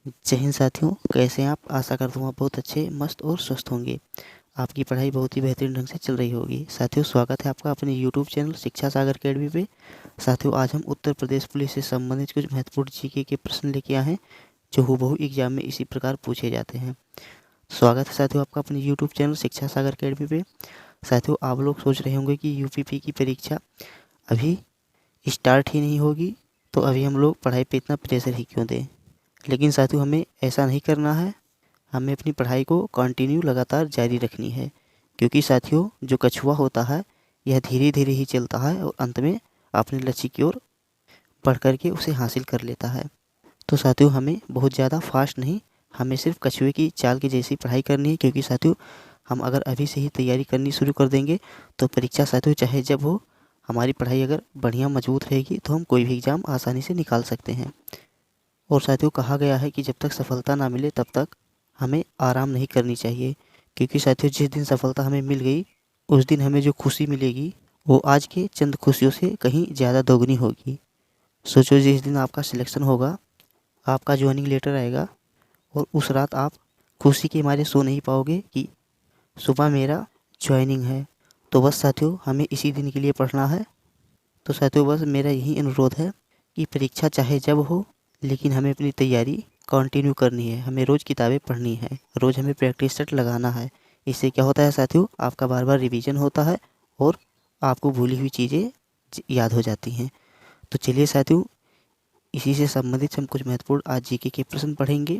जय हिंद साथियों, कैसे हैं आप। आशा करता हूँ आप बहुत अच्छे, मस्त और स्वस्थ होंगे। आपकी पढ़ाई बहुत ही बेहतरीन ढंग से चल रही होगी। साथियों, स्वागत है आपका अपने यूट्यूब चैनल शिक्षा सागर अकेडमी पे। साथियों, आज हम उत्तर प्रदेश पुलिस से संबंधित कुछ महत्वपूर्ण जीके के प्रश्न लेके आए हैं, जो हूबहू एग्जाम में इसी प्रकार पूछे जाते हैं। स्वागत है साथियों आपका अपने यूट्यूब चैनल शिक्षा सागर अकेडमी पे। साथियों, आप लोग सोच रहे होंगे कि यूपीपी की परीक्षा अभी स्टार्ट ही नहीं होगी, तो अभी हम लोग पढ़ाई पे इतना प्रेशर ही क्यों दें। लेकिन साथियों, हमें ऐसा नहीं करना है। हमें अपनी पढ़ाई को कंटिन्यू लगातार जारी रखनी है, क्योंकि साथियों, जो कछुआ होता है यह धीरे धीरे ही चलता है और अंत में अपने लक्ष्य की ओर बढ़ कर के उसे हासिल कर लेता है। तो साथियों, हमें बहुत ज़्यादा फास्ट नहीं, हमें सिर्फ कछुए की चाल की जैसी पढ़ाई करनी है। क्योंकि साथियों, हम अगर अभी से ही तैयारी करनी शुरू कर देंगे तो परीक्षा साथियों चाहे जब हो, हमारी पढ़ाई अगर बढ़िया मजबूत रहेगी तो हम कोई भी एग्ज़ाम आसानी से निकाल सकते हैं। और साथियों, कहा गया है कि जब तक सफलता ना मिले तब तक हमें आराम नहीं करनी चाहिए। क्योंकि साथियों, जिस दिन सफलता हमें मिल गई उस दिन हमें जो खुशी मिलेगी वो आज के चंद खुशियों से कहीं ज़्यादा दोगुनी होगी। सोचो, जिस दिन आपका सिलेक्शन होगा, आपका ज्वाइनिंग लेटर आएगा और उस रात आप खुशी के मारे सो नहीं पाओगे कि सुबह मेरा ज्वाइनिंग है। तो बस साथियों, हमें इसी दिन के लिए पढ़ना है। तो साथियों, बस मेरा यही अनुरोध है कि परीक्षा चाहे जब हो, लेकिन हमें अपनी तैयारी कंटिन्यू करनी है। हमें रोज़ किताबें पढ़नी है, रोज़ हमें प्रैक्टिस सेट लगाना है। इससे क्या होता है साथियों, आपका बार बार रिवीजन होता है और आपको भूली हुई चीज़ें याद हो जाती हैं। तो चलिए साथियों, इसी से संबंधित हम कुछ महत्वपूर्ण आज जीके के प्रश्न पढ़ेंगे।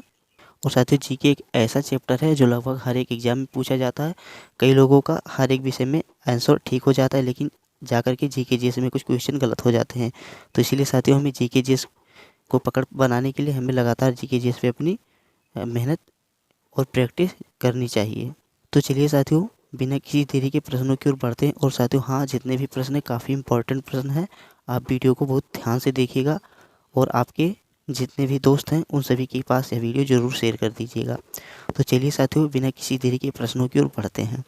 और साथियों, जीके एक ऐसा चैप्टर है जो लगभग हर एक एग्जाम में पूछा जाता है। कई लोगों का हर एक विषय में आंसर ठीक हो जाता है, लेकिन जाकर के जीके जीएस में कुछ क्वेश्चन गलत हो जाते हैं। तो इसीलिए साथियों, हमें जीके जीएस को पकड़ बनाने के लिए हमें लगातार जीके जीएस पे अपनी मेहनत और प्रैक्टिस करनी चाहिए। तो चलिए साथियों, बिना किसी देरी के प्रश्नों की ओर बढ़ते हैं। और साथियों, हाँ, जितने भी प्रश्न हैं काफ़ी इंपॉर्टेंट प्रश्न हैं। आप वीडियो को बहुत ध्यान से देखिएगा और आपके जितने भी दोस्त हैं उन सभी के पास यह वीडियो ज़रूर शेयर कर दीजिएगा। तो चलिए साथियों, बिना किसी देरी के प्रश्नों की ओर बढ़ते हैं।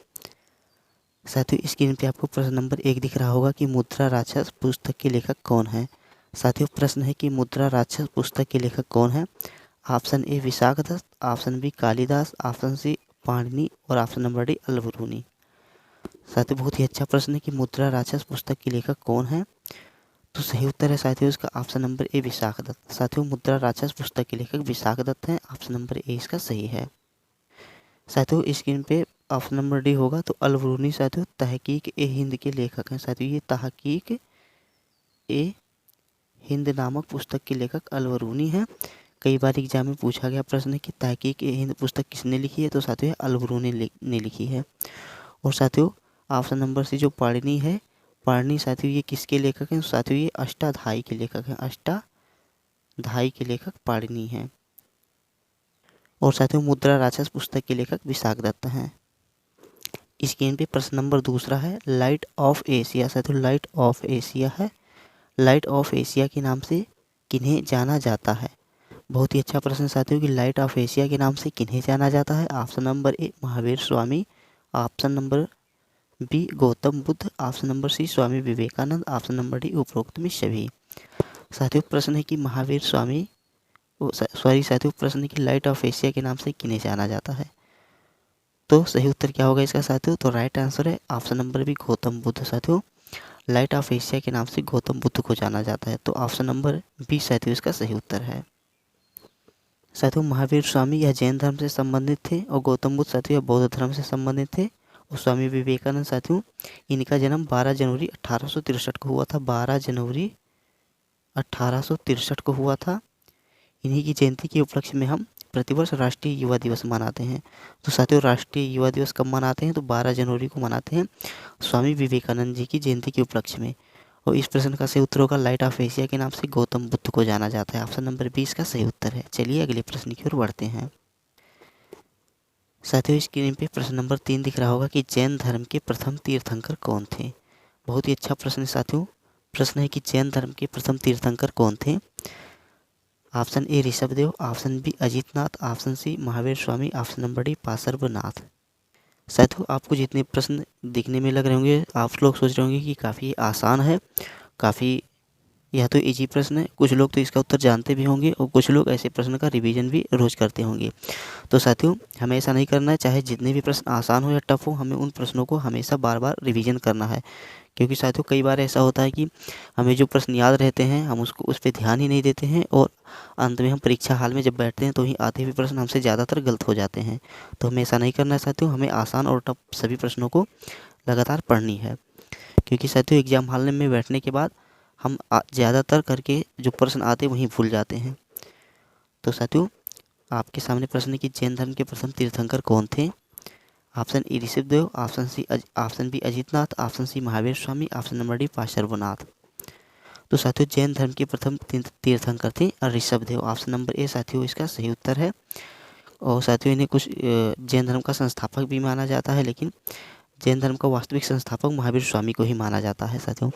साथियों, स्क्रीन पे आपको प्रश्न नंबर 1 दिख रहा होगा कि मुद्रा राक्षस पुस्तक के लेखक कौन है। साथियों, प्रश्न है कि मुद्रा राक्षस पुस्तक के लेखक कौन है। Option A Vishakhadatta, option B Kalidas, option C Panini और ऑप्शन नंबर डी अलबरूनी। साथियों, बहुत ही अच्छा प्रश्न है कि मुद्रा राक्षस पुस्तक के लेखक कौन है। तो सही उत्तर है साथियों इसका ऑप्शन नंबर ए विशाखदत्त। साथियों, मुद्रा राक्षस पुस्तक के लेखक विशाखदत्त हैं। ऑप्शन नंबर ए इसका सही है। साथियों, स्क्रीन पे ऑप्शन नंबर डी होगा तो अलबरूनी साथियों तहकीक ए हिंद के लेखक हैं। साथियों, ये तहकीक ए हिंद नामक पुस्तक के लेखक अलबरूनी हैं। कई बार एग्जाम में पूछा गया प्रश्न है कि तहकीक ए हिंद पुस्तक किसने लिखी है, तो साथियों अलबरूनी ने लिखी है। और साथियों, ऑप्शन नंबर सी जो पाणिनि है, पाणिनि साथियों ये किसके लेखक हैं। साथियों, ये अष्टाध्यायी के लेखक हैं। अष्टाध्यायी के लेखक पाणिनि हैं। और साथियों, मुद्रा राक्षस पुस्तक के लेखक विशाखदत्त हैं। स्क्रीन पे प्रश्न नंबर 2 है लाइट ऑफ एशिया। साथियों, लाइट ऑफ एशिया है। लाइट ऑफ एशिया के नाम से किन्हें जाना जाता है। बहुत ही अच्छा प्रश्न साथियों कि लाइट ऑफ एशिया के नाम से किन्हें जाना जाता है। Option number A Mahavir Swami, option number B Gautam Buddha, option number C Swami Vivekananda, option number D उपरोक्त में सभी। साथियों, प्रश्न है कि महावीर स्वामी सॉरी साथियों, प्रश्न है कि लाइट ऑफ एशिया के नाम से किन्हें जाना जाता है। तो सही उत्तर क्या होगा इसका साथियों, तो राइट आंसर है option number B Gautam Buddha. साथियों, लाइट ऑफ एशिया के नाम से गौतम बुद्ध को जाना जाता है। तो ऑप्शन नंबर बी साथियों इसका सही उत्तर है। साथियों, महावीर स्वामी यह जैन धर्म से संबंधित थे और गौतम बुद्ध साथियों बौद्ध धर्म से संबंधित थे। और स्वामी विवेकानंद साथियों, इनका जन्म 12 जनवरी 1863 को हुआ था। 12 जनवरी 1863 को हुआ था। इन्हीं की जयंती के उपलक्ष्य में हम प्रतिवर्ष राष्ट्रीय युवा दिवस मनाते हैं। तो साथियों, राष्ट्रीय युवा दिवस कब मनाते हैं, तो 12 जनवरी को मनाते हैं स्वामी विवेकानंद जी की जयंती के उपलक्ष्य में। और इस प्रश्न का सही उत्तर होगा लाइट ऑफ एशिया के नाम से गौतम बुद्ध को जाना जाता है। ऑप्शन नंबर 20 का सही उत्तर है। चलिए अगले प्रश्न की ओर बढ़ते हैं। साथियों, स्क्रीन पे प्रश्न नंबर 3 दिख रहा होगा कि जैन धर्म के प्रथम तीर्थंकर कौन थे। बहुत ही अच्छा प्रश्न है साथियों। प्रश्न है कि जैन धर्म के प्रथम तीर्थंकर कौन थे। Option A Rishabhdev, option B Ajitnath, option C Mahavir Swami, option number D Parshvanath. साथियों, आपको जितने प्रश्न दिखने में लग रहे होंगे आप लोग सोच रहे होंगे कि काफ़ी आसान है, काफ़ी यह तो इजी प्रश्न है, कुछ लोग तो इसका उत्तर जानते भी होंगे और कुछ लोग ऐसे प्रश्न का रिवीजन भी रोज करते होंगे। तो साथियों, हमें ऐसा नहीं करना है, चाहे जितने भी प्रश्न आसान हो या टफ हो, हमें उन प्रश्नों को हमेशा बार बार रिवीजन करना है। क्योंकि साथियों, कई बार ऐसा होता है कि हमें जो प्रश्न याद रहते हैं हम उस पर ध्यान ही नहीं देते हैं और अंत में हम परीक्षा हाल में जब बैठते हैं तो ही आते हुए प्रश्न हमसे ज़्यादातर गलत हो जाते हैं। तो हमें ऐसा नहीं करना है साथियों, हमें आसान और टफ सभी प्रश्नों को लगातार पढ़नी है। क्योंकि साथियों, एग्जाम हॉल में बैठने के बाद हम ज़्यादातर करके जो प्रश्न आते वहीं भूल जाते हैं। तो साथियों, आपके सामने प्रश्न है कि जैन धर्म के प्रथम तीर्थंकर कौन थे? Option A Rishabhdev, option B Ajitnath, option C Mahavir Swami, option number D Parshvanath. तो साथियों, जैन धर्म के प्रथम तीर्थंकर थे ऋषभदेव। ऑप्शन नंबर ए साथियों इसका सही उत्तर है। और साथियों, इन्हें कुछ जैन धर्म का संस्थापक भी माना जाता है, लेकिन जैन धर्म का वास्तविक संस्थापक महावीर स्वामी को ही माना जाता है साथियों।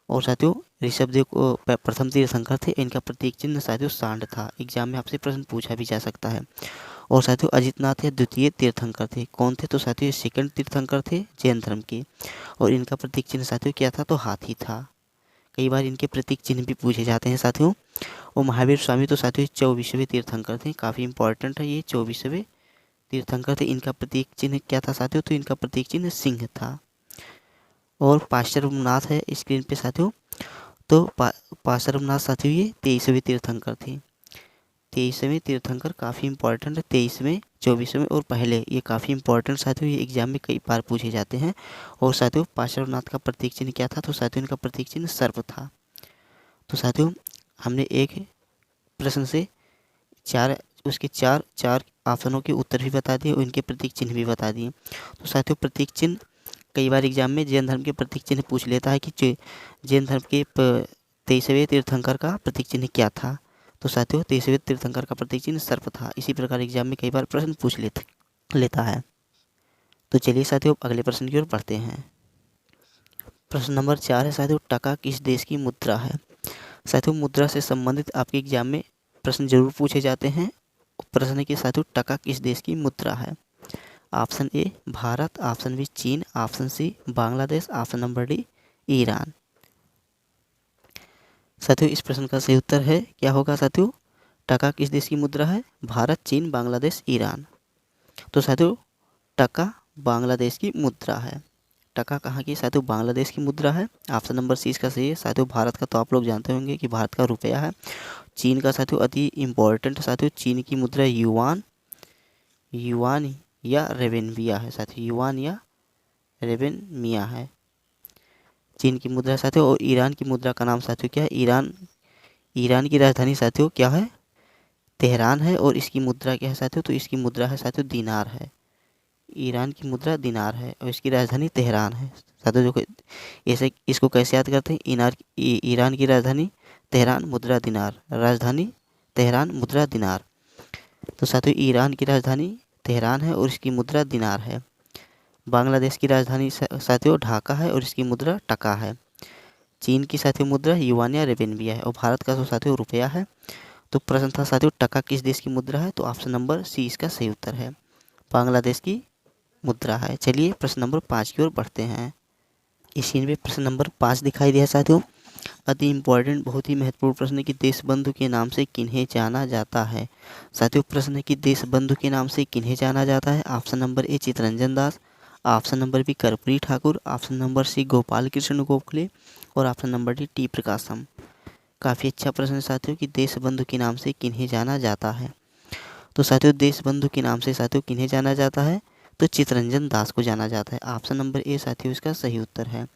और साथियों, ऋषभदेव को प्रथम तीर्थंकर थे, इनका प्रतीक चिन्ह साथियों सांड था। एग्जाम में आपसे प्रश्न पूछा भी जा सकता है। और साथियों, अजितनाथ है द्वितीय तीर्थंकर थे। कौन थे? तो साथियों सेकंड तीर्थंकर थे जैन धर्म के। और इनका प्रतीक चिन्ह साथियों क्या था? तो हाथी था। कई बार इनके प्रतीक चिन्ह भी पूछे जाते हैं साथियों। और महावीर स्वामी तो साथियों 24वें तीर्थंकर थे। काफ़ी इंपॉर्टेंट है, ये 24वें तीर्थंकर थे। इनका प्रतीक चिन्ह क्या था साथियों? तो इनका प्रतीक चिन्ह सिंह था। और पार्श्वनाथ है स्क्रीन पे साथियों। तो पार्श्वनाथ साथियों ये 23वें तीर्थंकर थे। 23वें तीर्थंकर काफ़ी इंपॉर्टेंट है। 23वें, 24वें और पहले, ये काफ़ी इंपॉर्टेंट साथियों, ये एग्जाम में कई बार पूछे जाते हैं। और साथियों, पार्श्वनाथ का प्रतीक चिन्ह क्या था? तो साथियों इनका प्रतीक चिन्ह सर्प था। तो साथियों, हमने एक प्रश्न से उसके चार ऑप्शनों के उत्तर भी बता दिए और इनके प्रतीक चिन्ह भी बता दिए। तो साथियों, प्रतीक चिन्ह कई बार एग्जाम में जैन धर्म के प्रतीक चिन्ह पूछ लेता है कि जैन धर्म के 23वें तीर्थंकर का प्रतीक चिन्ह क्या था? तो साथियों, 23वें तीर्थंकर का प्रतीक चिन्ह सर्प था। इसी प्रकार एग्जाम में कई बार प्रश्न पूछ लेता है। तो चलिए साथियों, अगले प्रश्न की ओर बढ़ते हैं। प्रश्न नंबर 4 है साथियों, टका किस देश की मुद्रा है? साथियों, मुद्रा से संबंधित आपके एग्जाम में प्रश्न जरूर पूछे जाते हैं। प्रश्न है कि साथियों टका किस देश की मुद्रा है? Option A Bharat, option B चीन, option C Bangladesh, option number D ईरान। साथियों, इस प्रश्न का सही उत्तर है क्या होगा साथियों? टका किस देश की मुद्रा है? भारत, चीन, बांग्लादेश, ईरान। तो साथियों, टका बांग्लादेश की मुद्रा है। टका कहाँ की? साथियों बांग्लादेश की मुद्रा है। ऑप्शन नंबर सी इसका सही है। साथियों, भारत का तो आप लोग जानते होंगे कि भारत का रुपया है। चीन का साथियों अति इम्पोर्टेंट साथियों, चीन की मुद्रा युआन या रेवेनमिया है साथियों, युआन या रेवेनमिया है चीन की मुद्रा साथियों। और ईरान की मुद्रा का नाम साथियों क्या है? ईरान की राजधानी साथियों क्या है? तेहरान है। और इसकी मुद्रा क्या है साथियों? तो इसकी मुद्रा है साथियों दीनार है। ईरान की मुद्रा दीनार है और इसकी राजधानी तेहरान है साथियों। जो ऐसे इसको कैसे याद करते हैं? ईरान की राजधानी तेहरान, मुद्रा दीनार, राजधानी तेहरान, मुद्रा दीनार। तो साथियों, ईरान की राजधानी तेहरान है और इसकी मुद्रा दीनार है। बांग्लादेश की राजधानी साथियों ढाका है और इसकी मुद्रा टका है। चीन की साथियों मुद्रा युआन या रेवेनमिया है। और भारत का तो साथियों रुपया है। तो प्रश्न था साथियों टका किस देश की मुद्रा है? तो ऑप्शन नंबर सी इसका सही उत्तर है, बांग्लादेश की मुद्रा है। चलिए प्रश्न नंबर 5 की ओर बढ़ते हैं। इस सीन में प्रश्न नंबर 5 दिखाई दिया साथियों। अति इम्पोर्टेंट, बहुत ही महत्वपूर्ण प्रश्न है कि देशबंधु के नाम से किन्हें जाना जाता है? साथियों, प्रश्न है कि देशबंधु के नाम से किन्हें जाना जाता है? Option number A Chittaranjan Das, option number B Karpoori Thakur, option number C Gopal Krishna Gokhale और option number D T Prakasam. काफ़ी अच्छा प्रश्न है साथियों कि देशबंधु के नाम से किन्हें जाना जाता है। तो साथियों, देशबंधु के नाम से साथियों किन्हें जाना जाता है? तो चितरंजन दास को जाना जाता है। ऑप्शन नंबर ए साथियों इसका सही उत्तर है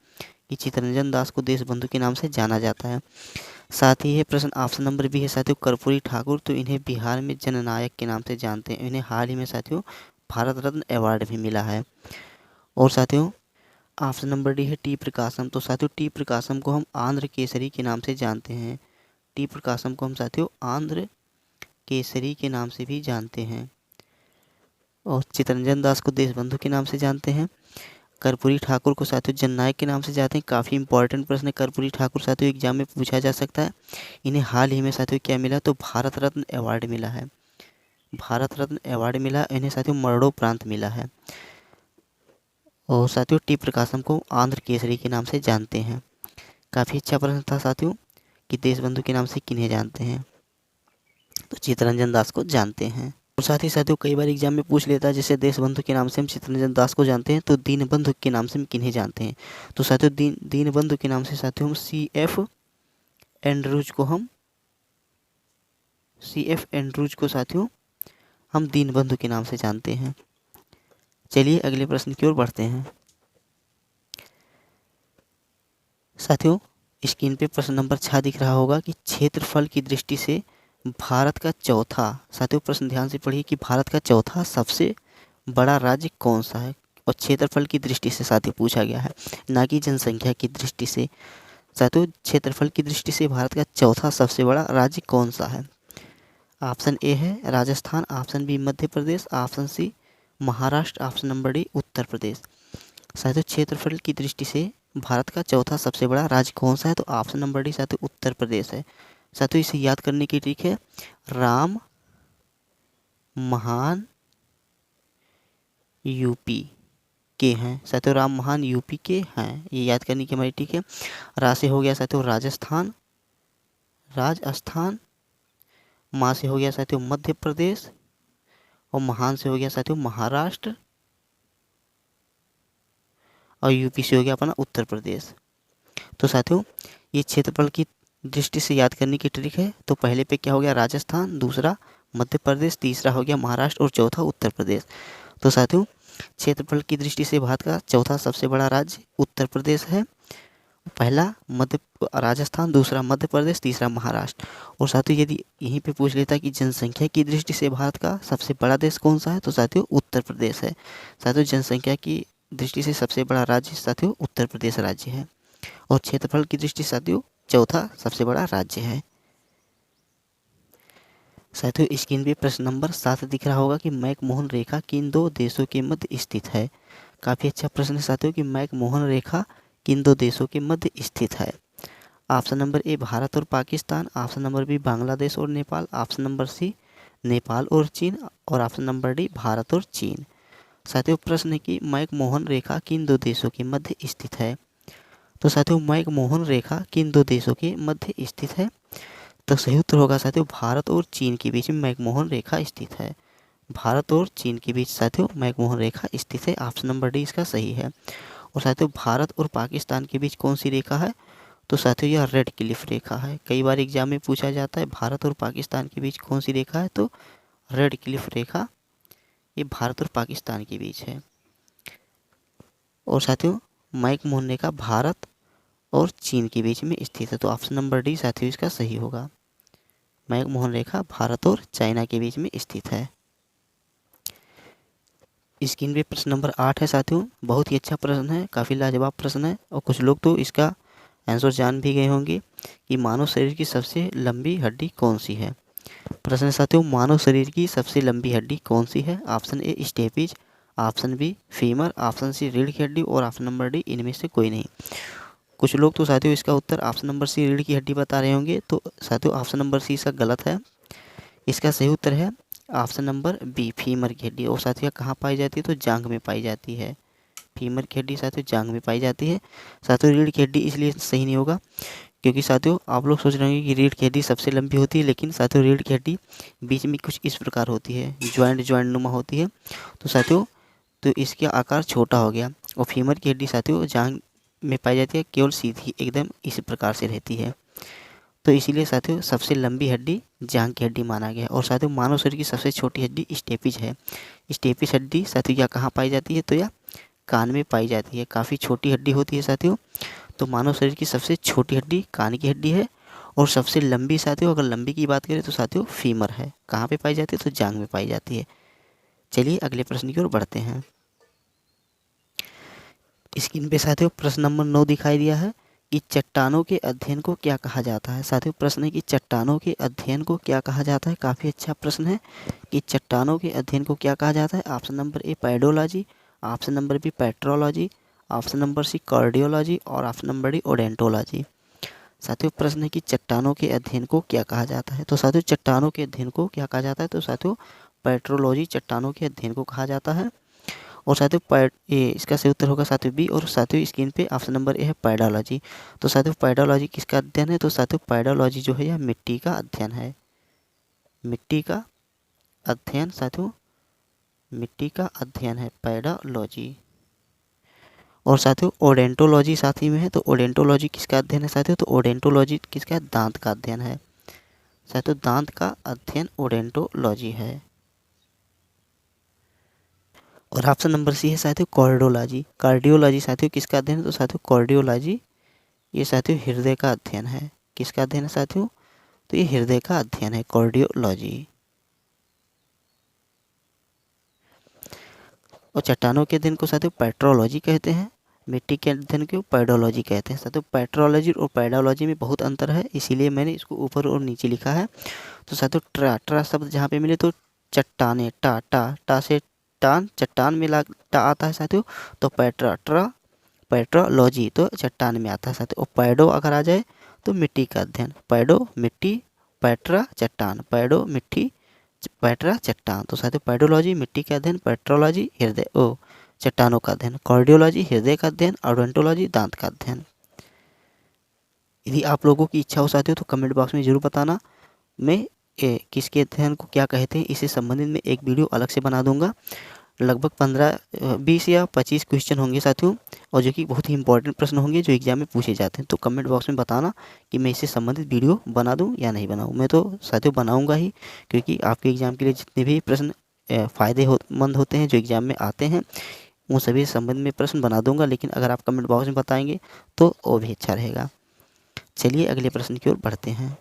कि चितरंजन दास को देशबंधु के नाम से जाना जाता है। साथ ही ये प्रश्न ऑप्शन नंबर बी है साथियों कर्पूरी ठाकुर, तो इन्हें बिहार में जननायक के नाम से जानते हैं। इन्हें हाल ही में साथियों भारत रत्न अवार्ड भी मिला है। और साथियों, ऑप्शन नंबर डी है टी प्रकाशम, तो साथियों टी प्रकाशम को हम आंध्र केसरी के नाम से जानते हैं। टी प्रकाशम को हम साथियों आंध्र केसरी के नाम से भी जानते हैं। और चितरंजन दास को देशबंधु के नाम से जानते हैं। कर्पूरी ठाकुर को साथियों जननायक के नाम से जानते हैं। काफ़ी इंपॉर्टेंट प्रश्न है। कर्पूरी ठाकुर साथियों एग्जाम में पूछा जा सकता है। इन्हें हाल ही में साथियों क्या मिला? तो भारत रत्न अवार्ड मिला है। भारत रत्न अवार्ड मिला, इन्हें साथियों मरणोपरांत मिला है। और साथियों टी प्रकाशम को आंध्र केसरी के नाम से जानते हैं। काफ़ी अच्छा प्रश्न था साथियों कि देशबंधु के नाम से किन्हें जानते हैं, तो चित्तरंजन दास को जानते हैं। और साथ ही साथियों कई बार एग्जाम में पूछ लेता है, जैसे देशबंधु के नाम से हम चित्तरंजन दास को जानते हैं, तो दीनबंधु के नाम से हम किन्हें जानते हैं। तो साथियों दीनबंधु के नाम से साथियों हम सी.एफ. एंड्रूज को साथियों हम दीनबंधु के नाम से जानते हैं। चलिए अगले प्रश्न की ओर बढ़ते हैं। साथियों स्क्रीन पे प्रश्न नंबर 6 दिख रहा होगा कि क्षेत्रफल की दृष्टि से भारत का चौथा, साथियों प्रश्न ध्यान से पढ़िए कि भारत का चौथा सबसे बड़ा राज्य कौन सा है, और क्षेत्रफल की दृष्टि से साथियों पूछा गया है, ना कि जनसंख्या की दृष्टि से। साथियों क्षेत्रफल की दृष्टि से भारत का चौथा सबसे बड़ा राज्य कौन सा है। ऑप्शन ए है Rajasthan, option B Madhya Pradesh, option C Maharashtra, option number D Uttar Pradesh. साथियों क्षेत्रफल की दृष्टि से भारत का चौथा सबसे बड़ा राज्य कौन सा है, तो ऑप्शन नंबर डी साथियों उत्तर प्रदेश है। साथियों इसे याद करने की ट्रिक है, राम महान यूपी के हैं। साथियों राम महान यूपी के हैं, ये याद करने की हमारी ट्रिक है। रा से हो गया साथियों राजस्थान, माँ से हो गया साथियों मध्य प्रदेश, और महान से हो गया साथियों महाराष्ट्र, और यूपी से हो गया अपना उत्तर प्रदेश। तो साथियों ये क्षेत्रफल की दृष्टि से याद करने की ट्रिक है। तो पहले पे क्या हो गया राजस्थान, दूसरा मध्य प्रदेश, तीसरा हो गया महाराष्ट्र और चौथा उत्तर प्रदेश। तो साथियों क्षेत्रफल की दृष्टि से भारत का चौथा सबसे बड़ा राज्य उत्तर प्रदेश है। पहला राजस्थान, दूसरा मध्य प्रदेश, तीसरा महाराष्ट्र। और साथियों यदि यहीं पे पूछ लेता कि जनसंख्या की दृष्टि से भारत का सबसे बड़ा देश कौन सा है, तो साथियों उत्तर प्रदेश है। साथियों जनसंख्या की दृष्टि से सबसे बड़ा राज्य साथियों उत्तर प्रदेश राज्य है, और क्षेत्रफल की दृष्टि से साथियों चौथा सबसे बड़ा राज्य है। साथियों स्क्रीन पे प्रश्न नंबर 7 दिख रहा होगा कि मैकमोहन रेखा किन दो देशों के मध्य स्थित है। काफ़ी अच्छा प्रश्न है साथियों कि मैकमोहन रेखा किन दो देशों के मध्य स्थित है। ऑप्शन नंबर ए भारत और Pakistan, option number B Bangladesh और Nepal, option number C Nepal और चीन, और ऑप्शन नंबर डी भारत और चीन। साथियों प्रश्न है कि मैकमोहन रेखा किन दो देशों के मध्य स्थित है। तो साथियों मैकमोहन रेखा किन दो देशों के मध्य स्थित है, तो सही उत्तर होगा साथियों भारत और चीन के बीच में मैकमोहन रेखा स्थित है। भारत और चीन के बीच साथियों मैकमोहन रेखा स्थित है, ऑप्शन नंबर डी इसका सही है। और साथियों भारत और पाकिस्तान के बीच कौन सी रेखा है, तो साथियों यह रेड क्लिफ रेखा है। कई बार एग्जाम में पूछा जाता है भारत और पाकिस्तान के बीच कौन सी रेखा है, तो रेड क्लिफ रेखा ये भारत और पाकिस्तान के बीच है। और साथियों मैकमोहन रेखा भारत और चीन के बीच में स्थित है, तो ऑप्शन नंबर डी साथियों इसका सही होगा। मैकमोहन रेखा भारत और चाइना के बीच में स्थित है। स्क्रीन पे प्रश्न नंबर 8 है साथियों, बहुत ही अच्छा प्रश्न है, काफ़ी लाजवाब प्रश्न है, और कुछ लोग तो इसका आंसर जान भी गए होंगे कि मानव शरीर की सबसे लंबी हड्डी कौन सी है। प्रश्न है साथियों मानव शरीर की सबसे लंबी हड्डी कौन सी है। Option A stapes, option B femur, option C रीढ़ की हड्डी, और ऑप्शन नंबर डी इनमें से कोई नहीं। कुछ लोग तो साथियों इसका उत्तर ऑप्शन नंबर सी रीढ़ की हड्डी बता रहे होंगे, तो साथियों ऑप्शन नंबर सी इसका गलत है। इसका सही उत्तर है ऑप्शन नंबर बी फीमर की हड्डी। और साथियों कहाँ पाई जाती है, तो जांघ में पाई जाती है। फीमर की हड्डी साथियों जांघ में पाई जाती है। साथियों रीढ़ की हड्डी इसलिए सही नहीं होगा क्योंकि साथियों आप लोग सोच रहे होंगे कि रीढ़ की हड्डी सबसे लंबी होती है, लेकिन साथियों रीढ़ की हड्डी बीच में कुछ इस प्रकार होती है, ज्वाइंट नुमा होती है। तो साथियों तो इसका आकार छोटा हो गया। और फीमर की हड्डी साथियों जांघ में पाई जाती है, केवल सीधी एकदम इसी प्रकार से रहती है। तो इसीलिए साथियों सबसे लंबी हड्डी जांघ की हड्डी माना गया है। और साथियों मानव शरीर की सबसे छोटी हड्डी स्टेपिज है। स्टेपिज हड्डी साथियों यह कहाँ पाई जाती है, तो यह कान में पाई जाती है। काफ़ी छोटी हड्डी होती है साथियों। तो मानव शरीर की सबसे छोटी हड्डी कान की हड्डी है, और सबसे लंबी साथियों अगर लंबी की बात करें तो साथियों फीमर है। कहाँ पे पाई जाती है, तो जांघ में पाई जाती है। चलिए अगले प्रश्न की ओर बढ़ते हैं। स्क्रीन पे साथियों प्रश्न नंबर 9 दिखाई दिया है कि चट्टानों के अध्ययन को क्या कहा जाता है। साथियों प्रश्न है कि चट्टानों के अध्ययन को क्या कहा जाता है। काफ़ी अच्छा प्रश्न है कि चट्टानों के अध्ययन को क्या कहा जाता है। Option number A pedology, option number B petrology, option number C cardiology, और ऑप्शन नंबर डी ओडेंटोलॉजी। साथियों प्रश्न है कि चट्टानों के अध्ययन को क्या कहा जाता है। तो साथियों चट्टानों के अध्ययन को क्या कहा जाता है, तो साथियों पेट्रोलॉजी चट्टानों के अध्ययन को कहा जाता है। और साथियों ये इसका सही उत्तर होगा साथियों बी। और साथियों स्क्रीन पे ऑप्शन नंबर ए है पैडोलॉजी। तो साथियों पैडोलॉजी किसका अध्ययन है? तो साथियों पैडोलॉजी जो है यह मिट्टी का अध्ययन है, मिट्टी का अध्ययन साथियों, मिट्टी का अध्ययन है पैडोलॉजी। और साथियों ओडेंटोलॉजी साथ ही में है। तो ओडेंटोलॉजी किसका अध्ययन है साथियों? तो ओडेंटोलॉजी किसका है? दांत का अध्ययन है साथियों, दांत का अध्ययन ओडेंटोलॉजी है। और ऑप्शन नंबर सी है साथियों कार्डियोलॉजी। कार्डियोलॉजी साथियों किसका अध्ययन है? तो साथियों कार्डियोलॉजी ये साथियों हृदय का अध्ययन है। किसका अध्ययन है साथियों? तो ये हृदय का अध्ययन है कार्डियोलॉजी। और चट्टानों के अध्ययन को साथियों पेट्रोलॉजी कहते हैं, मिट्टी के अध्ययन को पैडोलॉजी कहते हैं साथियों। पेट्रोलॉजी और पैडोलॉजी में बहुत अंतर है, इसीलिए मैंने इसको ऊपर और नीचे लिखा है। तो साथियों ट्रा शब्द जहाँ पे मिले तो चट्टाने, टा टा टा से टान, चट्टान में ला टा आता है साथियों। तो पेट्रोलॉजी तो चट्टान में आता है साथियों। और पैडो अगर आ जाए तो मिट्टी का अध्ययन, पैडो मिट्टी, पेट्रा चट्टान, पैडो मिट्टी, पेट्रा चट्टान। तो साथियों पैडोलॉजी मिट्टी का अध्ययन, पेट्रोलॉजी हृदय चट्टानों का अध्ययन, कार्डियोलॉजी हृदय का अध्ययन, ओडोंटोलॉजी दांत का अध्ययन। यदि आप लोगों की इच्छा हो साथियों तो कमेंट बॉक्स में जरूर बताना, मैं किसके अध्ययन को क्या कहते हैं इससे संबंधित मैं एक वीडियो अलग से बना दूंगा। लगभग 20 या 25 क्वेश्चन होंगे साथियों, और जो कि बहुत ही इंपॉर्टेंट प्रश्न होंगे जो एग्जाम में पूछे जाते हैं। तो कमेंट बॉक्स में बताना कि मैं इससे संबंधित वीडियो बना दूं या नहीं बनाऊं। मैं तो साथियों बनाऊंगा ही, क्योंकि आपके एग्ज़ाम के लिए जितने भी प्रश्न फ़ायदेमंद होते हैं जो एग्ज़ाम में आते हैं उन सभी संबंध में प्रश्न बना दूंगा। लेकिन अगर आप कमेंट बॉक्स में बताएंगे तो वो भी अच्छा रहेगा। चलिए अगले प्रश्न की ओर बढ़ते हैं।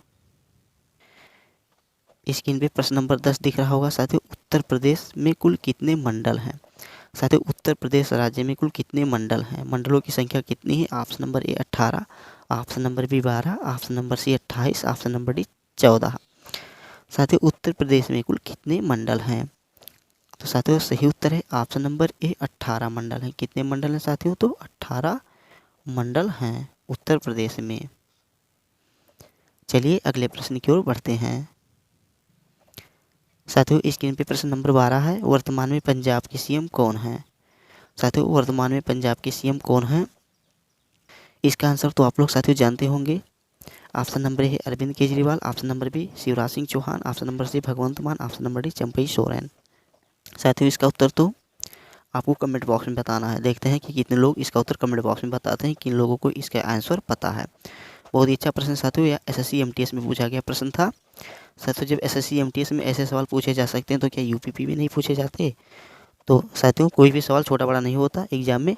स्क्रीन पे प्रश्न नंबर 10 दिख रहा होगा साथियों। उत्तर प्रदेश में कुल कितने मंडल हैं? साथियों उत्तर प्रदेश राज्य में कुल कितने मंडल हैं? मंडलों की संख्या कितनी है? Option number A 18, option number B 12, option number C 28, option number D 14। साथियों उत्तर प्रदेश में कुल कितने मंडल हैं? तो साथियों सही उत्तर है ऑप्शन नंबर ए 18 मंडल हैं। कितने मंडल हैं साथियों? तो 18 मंडल हैं उत्तर प्रदेश में। चलिए अगले प्रश्न की ओर बढ़ते हैं। साथियों स्क्रीन पे प्रश्न नंबर 12 है। वर्तमान में पंजाब के सीएम कौन हैं? साथियों वर्तमान में पंजाब के सीएम कौन हैं? इसका आंसर तो आप लोग साथियों जानते होंगे। ऑप्शन नंबर ए है Arvind Kejriwal, option number B Shivraj Singh Chouhan, option number C Bhagwant Mann, option number D Champai Soren. साथियों इसका उत्तर तो आपको कमेंट बॉक्स में बताना है। देखते हैं कि कितने लोग इसका उत्तर कमेंट बॉक्स में बताते हैं, किन लोगों को इसका आंसर पता है। बहुत ही अच्छा प्रश्न साथियों, यह एसएससी एमटीएस में पूछा गया प्रश्न था। साथियों जब एसएससी एमटीएस में ऐसे सवाल पूछे जा सकते हैं तो क्या यूपीपी में नहीं पूछे जाते? तो साथियों कोई भी सवाल छोटा बड़ा नहीं होता, एग्जाम में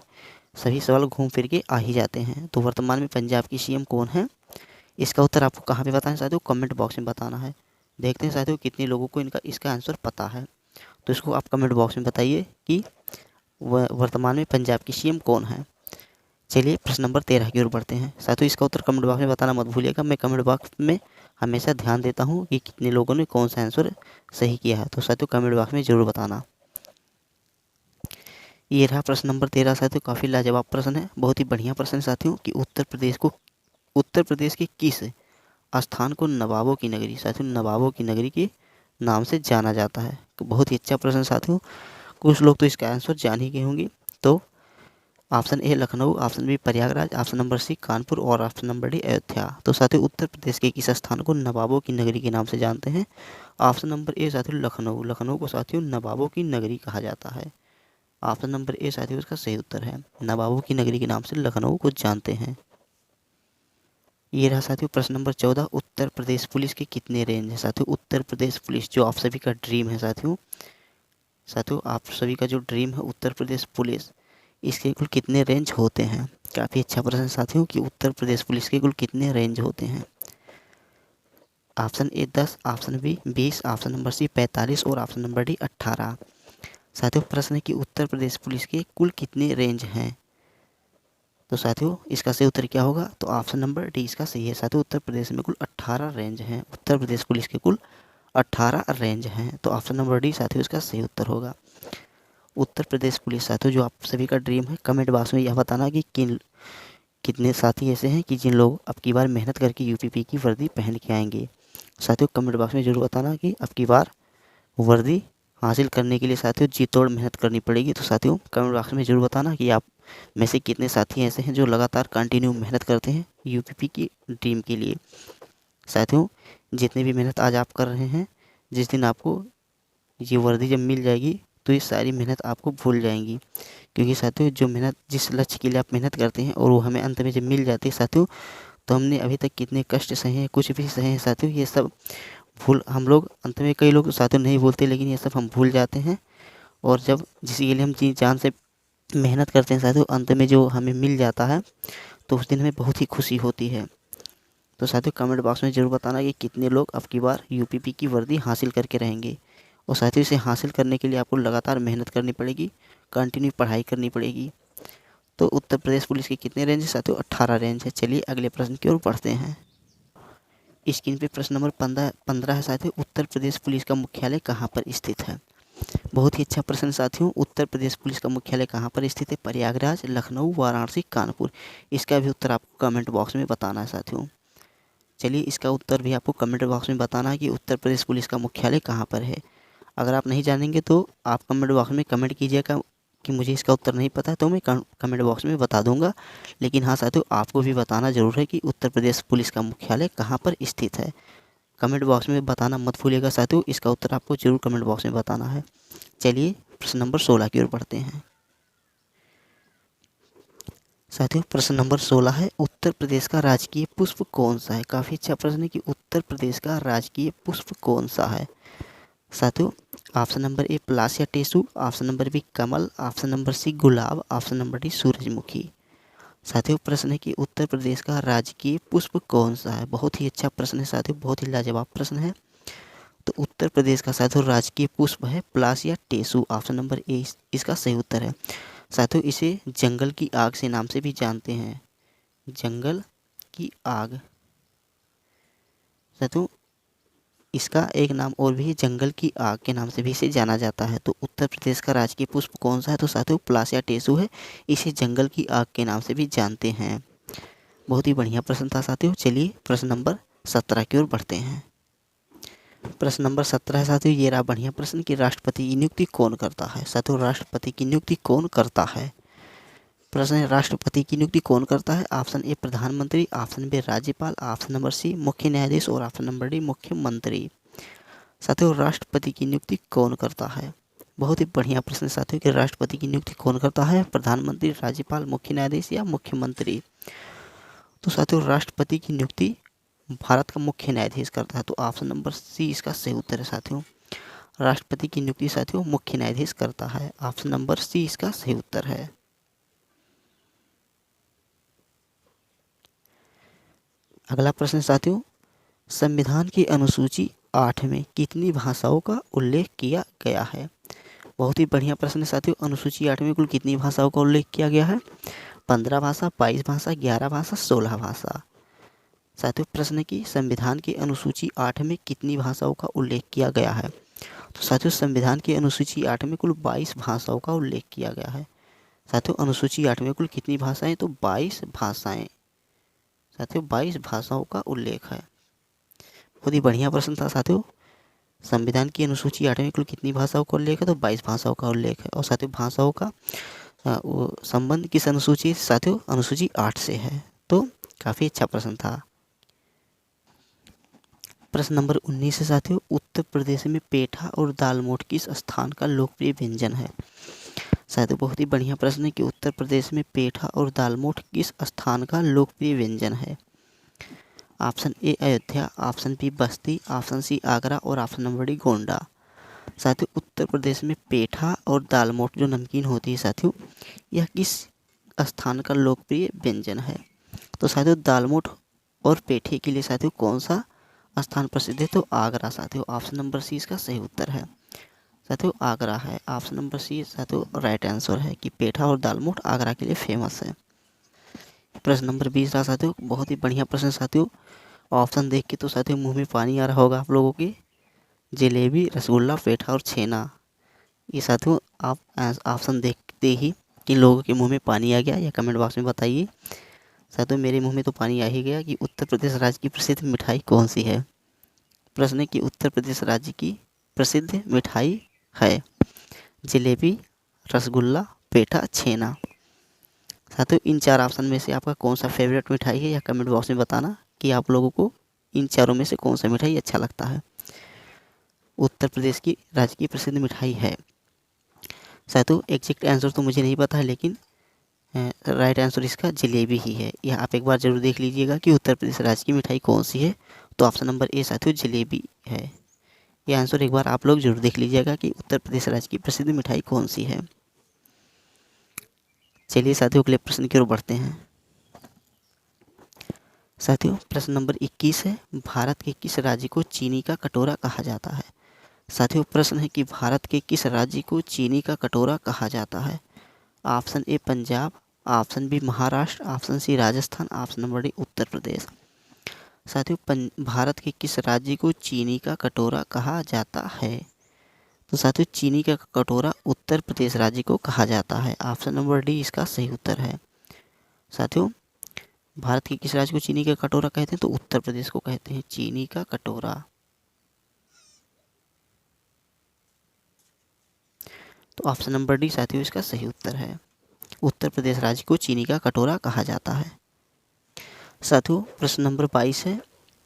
सभी सवाल घूम फिर के आ ही जाते हैं। तो वर्तमान में पंजाब की सीएम कौन है? इसका उत्तर आपको कहाँ पे बताना है साथियों? कमेंट बॉक्स में बताना है। देखते हैं साथियों कितने लोगों को इसका आंसर पता है। तो इसको आप कमेंट बॉक्स में बताइए कि वर्तमान में पंजाब की सीएम कौन है। चलिए प्रश्न नंबर 13 की ओर बढ़ते हैं। साथियों इसका उत्तर कमेंट बॉक्स में बताना मत भूलिएगा। मैं कमेंट बॉक्स में हमेशा ध्यान देता हूँ कि कितने लोगों ने कौन सा आंसर सही किया है। तो साथियों कमेंट बॉक्स में ज़रूर बताना। ये रहा प्रश्न नंबर 13 साथियों, काफ़ी लाजवाब प्रश्न है, बहुत ही बढ़िया प्रश्न है साथियों कि उत्तर प्रदेश के किस स्थान को नवाबों की नगरी, साथियों नवाबों की नगरी के नाम से जाना जाता है। तो बहुत ही अच्छा प्रश्न साथियों, कुछ लोग तो इसका आंसर जान ही गए होंगे। तो option A Lucknow, option B Prayagraj, option number C Kanpur और ऑप्शन नंबर डी अयोध्या। तो साथियों उत्तर प्रदेश के किस स्थान को नवाबों की नगरी के नाम से जानते हैं? ऑप्शन नंबर ए साथियों लखनऊ। लखनऊ को साथियों नवाबों की नगरी कहा जाता है। ऑप्शन नंबर ए साथियों इसका सही उत्तर है, नवाबों की नगरी के नाम से लखनऊ को जानते हैं। ये रहा साथियों प्रश्न नंबर 14। उत्तर प्रदेश पुलिस के कितने रेंज है? साथियों उत्तर प्रदेश पुलिस जो आप सभी का ड्रीम है साथियों, आप सभी का जो ड्रीम है उत्तर प्रदेश पुलिस, इसके कुल कितने रेंज होते हैं? काफ़ी अच्छा प्रश्न साथियों कि उत्तर प्रदेश पुलिस के कुल कितने रेंज होते हैं। Option A 10, option B 20, option number C 45 और ऑप्शन नंबर डी 18। साथियों प्रश्न है कि उत्तर प्रदेश पुलिस के कुल कितने रेंज हैं? तो साथियों इसका सही उत्तर क्या होगा? तो ऑप्शन नंबर डी इसका सही है साथियों, उत्तर प्रदेश में कुल 18 रेंज हैं। उत्तर प्रदेश पुलिस के कुल 18 रेंज हैं। तो ऑप्शन नंबर डी साथियों इसका सही उत्तर होगा। उत्तर प्रदेश पुलिस साथियों जो आप सभी का ड्रीम है, कमेंट बॉक्स में यह बताना कि कितने साथी ऐसे हैं कि जिन लोग अब की बार मेहनत करके यूपीपी की वर्दी पहन के आएंगे। साथियों कमेंट बॉक्स में जरूर बताना कि अब की बार वर्दी हासिल करने के लिए साथियों जी तोड़ मेहनत करनी पड़ेगी। तो साथियों कमेंट बॉक्स में ज़रूर बताना कि आप में से कितने साथी ऐसे हैं जो लगातार कंटिन्यू मेहनत करते हैं यूपीपी की टीम के लिए। साथियों जितनी भी मेहनत आज आप कर रहे हैं, जिस दिन आपको ये वर्दी जब मिल जाएगी तो ये सारी मेहनत आपको भूल जाएंगी। क्योंकि साथियों जो मेहनत, जिस लक्ष्य के लिए आप मेहनत करते हैं और वो हमें अंत में जब मिल जाती है साथियों, तो हमने अभी तक कितने कष्ट सहे हैं, कुछ भी सहे हैं साथियों, ये सब हम लोग अंत में, कई लोग साथियों नहीं भूलते, लेकिन ये सब हम भूल जाते हैं। और जब जिसके लिए हम जी जान से मेहनत करते हैं साथियों, अंत में जो हमें मिल जाता है तो उस दिन हमें बहुत ही खुशी होती है। तो साथियों कमेंट बॉक्स में ज़रूर बताना कि कितने लोग अब की बार यूपीपी की वर्दी हासिल करके रहेंगे। और साथियों इसे हासिल करने के लिए आपको लगातार मेहनत करनी पड़ेगी, कंटिन्यू पढ़ाई करनी पड़ेगी। तो उत्तर प्रदेश पुलिस के कितने रेंज है साथियों? 18 रेंज है। चलिए अगले प्रश्न की ओर बढ़ते हैं। स्क्रीन पे प्रश्न नंबर 15 है साथियों, उत्तर प्रदेश पुलिस का मुख्यालय कहाँ पर स्थित है? बहुत ही अच्छा प्रश्न साथियों। उत्तर प्रदेश पुलिस का मुख्यालय कहाँ पर स्थित है? प्रयागराज, लखनऊ, वाराणसी, कानपुर। इसका भी उत्तर आपको कमेंट बॉक्स में बताना है साथियों। चलिए इसका उत्तर भी आपको कमेंट बॉक्स में बताना है कि उत्तर प्रदेश पुलिस का मुख्यालय कहाँ पर है। अगर आप नहीं जानेंगे तो आप कमेंट बॉक्स में कमेंट कीजिएगा कि मुझे इसका उत्तर नहीं पता है, तो मैं कमेंट बॉक्स में बता दूंगा। लेकिन हाँ साथियों आपको भी बताना ज़रूर है कि उत्तर प्रदेश पुलिस का मुख्यालय कहाँ पर स्थित है। कमेंट बॉक्स में बताना मत भूलिएगा साथियों, इसका उत्तर आपको जरूर कमेंट बॉक्स में बताना है। चलिए प्रश्न नंबर 16 की ओर बढ़ते हैं। साथियों प्रश्न नंबर 16 है, उत्तर प्रदेश का राजकीय पुष्प कौन सा है? काफ़ी अच्छा प्रश्न है कि उत्तर प्रदेश का राजकीय पुष्प कौन सा है। साथियों ऑप्शन नंबर ए पलाश या टेसू, ऑप्शन नंबर बी कमल, ऑप्शन नंबर सी गुलाब, ऑप्शन नंबर डी सूरजमुखी। साथियों प्रश्न है कि उत्तर प्रदेश का राजकीय पुष्प कौन सा है? बहुत ही अच्छा प्रश्न है साथियों, बहुत ही लाजवाब प्रश्न है। तो उत्तर प्रदेश का साथियों राजकीय पुष्प है पलाश या टेसू। ऑप्शन नंबर ए इसका सही उत्तर है। साथियों इसे जंगल की आग से नाम से भी जानते हैं, जंगल की आग। साथियों इसका एक नाम और भी है, जंगल की आग के नाम से भी इसे जाना जाता है। तो उत्तर प्रदेश का राजकीय पुष्प कौन सा है? तो साथियों पलाश या टेसू है, इसे जंगल की आग के नाम से भी जानते हैं। बहुत ही बढ़िया प्रश्न था साथियों। चलिए प्रश्न नंबर 17 की ओर बढ़ते हैं। प्रश्न नंबर 17 है साथियों, ये रहा बढ़िया प्रश्न कि राष्ट्रपति की नियुक्ति कौन करता है? साथियों राष्ट्रपति की नियुक्ति कौन करता है? प्रश्न है राष्ट्रपति की नियुक्ति कौन करता है? ऑप्शन ए प्रधानमंत्री, ऑप्शन बी राज्यपाल, ऑप्शन नंबर सी मुख्य न्यायाधीश और ऑप्शन नंबर डी मुख्यमंत्री। साथियों राष्ट्रपति की नियुक्ति कौन करता है? बहुत ही बढ़िया प्रश्न साथियों कि राष्ट्रपति की नियुक्ति कौन करता है? प्रधानमंत्री, राज्यपाल, मुख्य न्यायाधीश या मुख्यमंत्री। तो साथियों राष्ट्रपति की नियुक्ति भारत का मुख्य न्यायाधीश करता है। तो ऑप्शन नंबर सी इसका सही उत्तर है साथियों। राष्ट्रपति की नियुक्ति साथियों मुख्य न्यायाधीश करता है। ऑप्शन नंबर सी इसका सही उत्तर है। अगला प्रश्न साथियों, संविधान की अनुसूची 8 में कितनी भाषाओं का उल्लेख किया गया है? बहुत ही बढ़िया प्रश्न है साथियों। अनुसूची 8 में कुल कितनी भाषाओं का उल्लेख किया गया है? 15 भाषा, 22 भाषा, 11 भाषा, 16 भाषा। साथियों प्रश्न है कि संविधान की अनुसूची 8 में कितनी भाषाओं का उल्लेख किया गया है? तो साथियों संविधान की अनुसूची 8 में कुल 22 भाषाओं का उल्लेख किया गया है। साथियों अनुसूची 8 में कुल कितनी भाषाएं? तो 22 भाषाएं। साथियों 22 भाषाओं का उल्लेख है। बहुत ही बढ़िया प्रश्न था साथियों। संविधान की अनुसूची 8 में कुल कितनी भाषाओं का उल्लेख है? तो 22 भाषाओं का उल्लेख है। और साथियों भाषाओं का वो संबंध किस अनुसूची? साथियों अनुसूची 8 से है। तो काफ़ी अच्छा प्रश्न था। प्रश्न नंबर 19 है साथियों, उत्तर प्रदेश में पेठा और दालमोठ किस स्थान का लोकप्रिय व्यंजन है? साथियों बहुत ही बढ़िया प्रश्न है कि उत्तर प्रदेश में पेठा और दालमोठ किस स्थान का लोकप्रिय व्यंजन है? Option A Ayodhya, option B Basti, option C Agra और ऑप्शन नंबर डी गोंडा। साथियों उत्तर प्रदेश में पेठा और दालमोठ जो नमकीन होती है साथियों, यह किस स्थान का लोकप्रिय व्यंजन है? तो साथियों दालमोठ और पेठे के लिए साथियों कौन सा स्थान प्रसिद्ध है? तो आगरा। साथियों ऑप्शन नंबर सी इसका सही उत्तर है। साथियों आगरा है। ऑप्शन नंबर सी साथियों राइट आंसर है कि पेठा और दालमोठ आगरा के लिए फेमस है। प्रश्न नंबर 20 रहा साथियों, बहुत ही बढ़िया प्रश्न साथियों। ऑप्शन देख के तो साथियों मुंह में पानी आ रहा होगा आप लोगों के। जलेबी, रसगुल्ला, पेठा और छेना। ये साथियों आप ऑप्शन देखते ही किन लोगों के मुंह में पानी आ गया या कमेंट बॉक्स में बताइए। साथियों मेरे मुंह में तो पानी आ ही गया कि उत्तर प्रदेश राज्य की प्रसिद्ध मिठाई कौन सी है? प्रश्न है कि उत्तर प्रदेश राज्य की प्रसिद्ध मिठाई है? जलेबी, रसगुल्ला, पेठा, छेना। साथियों इन 4 ऑप्शन में से आपका कौन सा फेवरेट मिठाई है, या कमेंट बॉक्स में बताना कि आप लोगों को इन चारों में से कौन सा मिठाई अच्छा लगता है। उत्तर प्रदेश की राज्य की प्रसिद्ध मिठाई है। साथियों एग्जैक्ट आंसर तो मुझे नहीं पता है, लेकिन राइट आंसर इसका जलेबी ही है। यह आप एक बार जरूर देख लीजिएगा कि उत्तर प्रदेश राज्य की मिठाई कौन सी है। तो ऑप्शन नंबर ए साथियों जलेबी है। यह आंसर एक बार आप लोग जरूर देख लीजिएगा कि उत्तर प्रदेश राज्य की प्रसिद्ध मिठाई कौन सी है। चलिए साथियों अगले प्रश्न की ओर बढ़ते हैं। साथियों प्रश्न नंबर 21 है, भारत के किस राज्य को चीनी का कटोरा कहा जाता है? साथियों प्रश्न है कि भारत के किस राज्य को चीनी का कटोरा कहा जाता है? Option A Punjab, option B Maharashtra, option C Rajasthan, option number D Uttar Pradesh. साथियों भारत के किस राज्य को चीनी का कटोरा कहा जाता है? तो साथियों चीनी का कटोरा उत्तर प्रदेश राज्य को कहा जाता है। ऑप्शन नंबर डी इसका सही उत्तर है। साथियों भारत के किस राज्य को चीनी का कटोरा कहते हैं? तो उत्तर प्रदेश को कहते हैं चीनी का कटोरा। तो ऑप्शन नंबर डी साथियों इसका सही उत्तर है। उत्तर प्रदेश राज्य को चीनी का कटोरा कहा जाता है। साथियों प्रश्न नंबर 22 है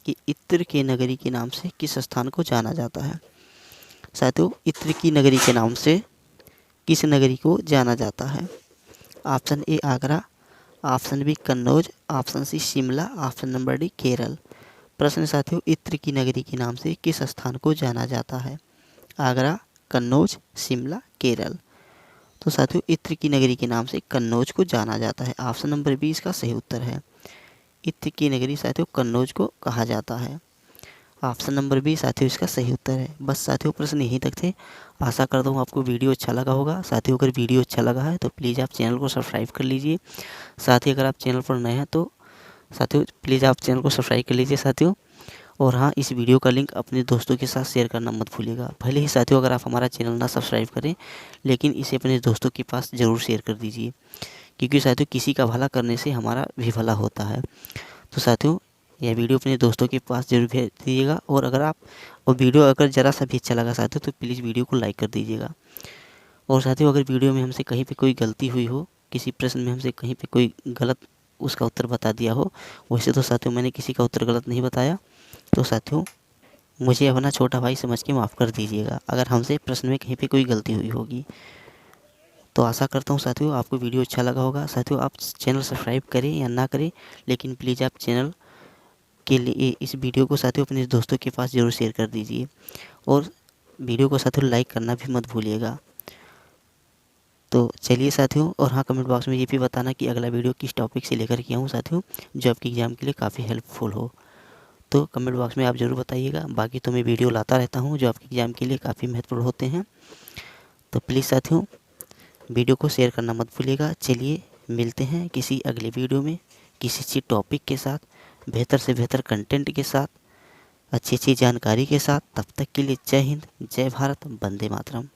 कि इत्र के नगरी के नाम से किस स्थान को जाना जाता है? साथियों इत्र की नगरी के नाम से किस नगरी को जाना जाता है? Option A Agra, option B Kannauj, option C Shimla, option number D Kerala. प्रश्न साथियों इत्र की नगरी के नाम से किस स्थान को जाना जाता है? आगरा, कन्नौज, शिमला, केरल। तो साथियों इत्र की नगरी के नाम से कन्नौज को जाना जाता है। ऑप्शन नंबर बी इसका सही उत्तर है। इत्र की नगरी साथियों कन्नौज को कहा जाता है। ऑप्शन नंबर बी साथियों इसका सही उत्तर है। बस साथियों प्रश्न यहीं तक थे। आशा करता हूँ आपको वीडियो अच्छा लगा होगा। साथियों अगर वीडियो अच्छा लगा है तो प्लीज़ आप चैनल को सब्सक्राइब कर लीजिए। साथ ही अगर आप चैनल पर नए हैं तो साथियों प्लीज़ आप चैनल को सब्सक्राइब कर लीजिए साथियों। और हाँ इस वीडियो का लिंक अपने दोस्तों के साथ शेयर करना मत भूलिएगा। भले ही साथियों अगर आप हमारा चैनल ना सब्सक्राइब करें, लेकिन इसे अपने दोस्तों के पास ज़रूर शेयर कर दीजिए, क्योंकि साथियों किसी का भला करने से हमारा भी भला होता है। तो साथियों यह वीडियो अपने दोस्तों के पास जरूर भेज दीजिएगा। और वीडियो अगर ज़रा सा भी अच्छा लगा साथियों तो प्लीज़ वीडियो को लाइक कर दीजिएगा। और साथियों अगर वीडियो में हमसे कहीं पे कोई गलती हुई हो, किसी प्रश्न में हमसे कहीं पे कोई गलत उसका उत्तर बता दिया हो, वैसे तो साथियों मैंने किसी का उत्तर गलत नहीं बताया, तो साथियों मुझे अपना छोटा भाई समझ के माफ़ कर दीजिएगा अगर हमसे प्रश्न में कहीं पे कोई गलती हुई होगी। तो आशा करता हूँ साथियों आपको वीडियो अच्छा लगा होगा। साथियों आप चैनल सब्सक्राइब करें या ना करें, लेकिन प्लीज़ आप चैनल के लिए इस वीडियो को साथियों अपने दोस्तों के पास ज़रूर शेयर कर दीजिए। और वीडियो को साथियों लाइक करना भी मत भूलिएगा। तो चलिए साथियों, और हाँ कमेंट बॉक्स में ये भी बताना कि अगला वीडियो किस टॉपिक से लेकर के आऊँ साथियों, जो आपके एग्ज़ाम के लिए काफ़ी हेल्पफुल हो। तो कमेंट बॉक्स में आप ज़रूर बताइएगा। बाकी तो मैं वीडियो लाता रहता हूँ जो आपके एग्ज़ाम के लिए काफ़ी महत्वपूर्ण होते हैं। तो प्लीज़ साथियों वीडियो को शेयर करना मत भूलिएगा। चलिए मिलते हैं किसी अगले वीडियो में किसी अच्छी टॉपिक के साथ, बेहतर से बेहतर कंटेंट के साथ, अच्छी अच्छी जानकारी के साथ। तब तक के लिए जय हिंद, जय भारत, वंदे मातरम।